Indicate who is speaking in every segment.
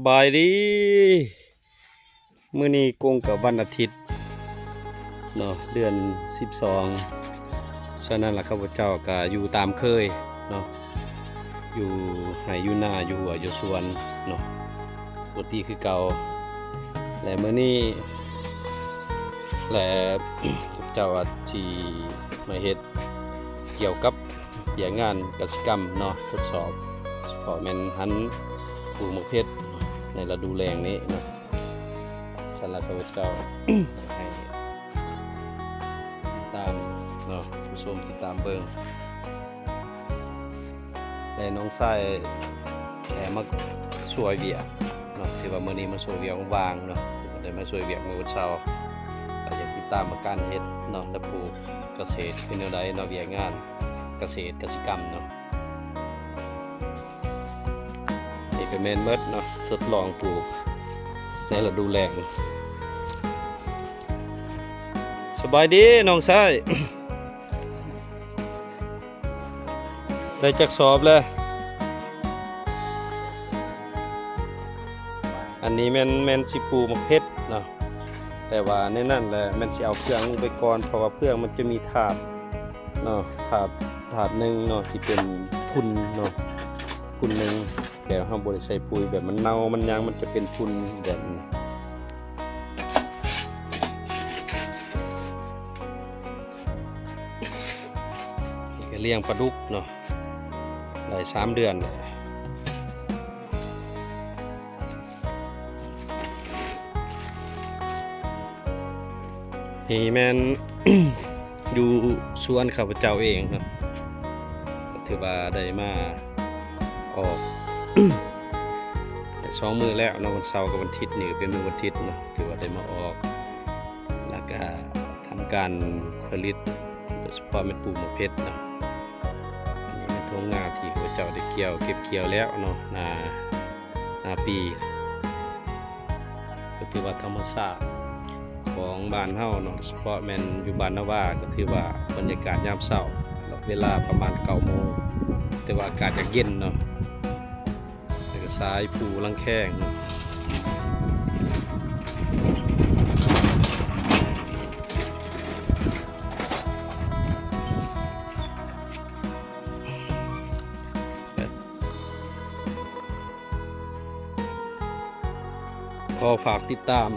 Speaker 1: บายดีมื้อนี้กงกับวันอาทิตย์เนาะเดือน12ฉะนั้นล่ะข้าพเจ้าก็อยู่ตามเคยเนาะอยู่ไห้อยู่นาอยู่หัวอยู่สวนเนาะปกติคือเก่าและมื้อนี้และข้าพเจ้าอาจสิมาเฮ็ดเกี่ยวกับเกี่ยงานกสิกรรมเนาะทดสอบเฉพาะแม่นหันปลูกมะเขือในฤดูแล้งนี้เนาะฉันละข้าพเจ้า ให้ตามเนาะผู้ชมติดตามเบิ่งและน้องชายมาช่วยเวียกเนาะที่ว่ามื้อนี้มาช่วยเวียกว่างๆเนาะได้มาช่วยเวียกมื้อวันเสาร์ก็อยากติดตามมาการเฮ็ดเนาะและปลูกเกษตรคือแนวใดเนาะเวียกงานเกษตรกสิกรรมเนาะนี่ก็แม่นเบิดเนาะทดลองปลูกในฤดูแล้งสบายดีน้องชาย ได้จักสอบแล้วอันนี้แม่นสิปลูกมะเขือเนาะแต่ว่าในนั้นแหละแม่นสิเอาเครื่องลงไปก่อนเพราะว่าเครื่องมันจะมีถาดเนาะถาดหนึ่งเนาะที่เป็นทุนเนาะทุนหนึ่งแต่เราบ่ได้ใส่ปุ๋ยแบบมันเน่ามันยังมันจะเป็นทุนแบบนี้ก็เลี้ยงปลาดุกเนาะได้3 เดือนเลยนี่แม่น อยู่สวนข้าพเจ้าเองเนาะถือว่าได้มาออก ได้2 มื้อแล้วเนาะวันเสาร์กับวันอาทิตย์นี่เป็นมื้อวันอาทิตย์เนาะถือว่าได้มาออกแล้วก็ทำการผลิตโดยเฉพาะเป็นปลูกมะเขือเนาะนี่เป็นทุ่งนาที่ข้าพเจ้าได้เก็บเกี่ยวแล้วเนาะนาปีก็ถือว่าธรรมชาติของบ้านเฮาเนาะเฉพาะแม่นอยู่บ้านนาว่าก็ถือว่าบรรยากาศยามเช้าเวลาประมาณ9 โมงแต่ว่าอากาศจะเย็นเนาะแล้วก็สายผูลังแข้งเนาะขอฝากติดตาม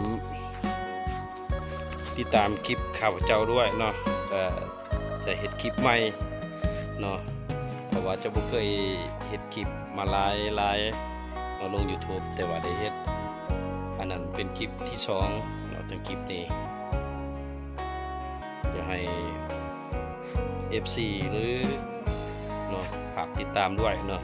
Speaker 1: คลิปข่าวเจ้าด้วยเนาะจะเฮ็ดคลิปใหม่เนาะเพราะว่าจะบ่เคยเฮ็ดคลิปมาหลายเอาลง YouTube แต่ว่าได้เฮ็ดอันนั้นเป็นคลิปที่2เนาะทั้งคลิปนี้อยากให้ FC หรือเนาะฝากติดตามด้วยเนาะ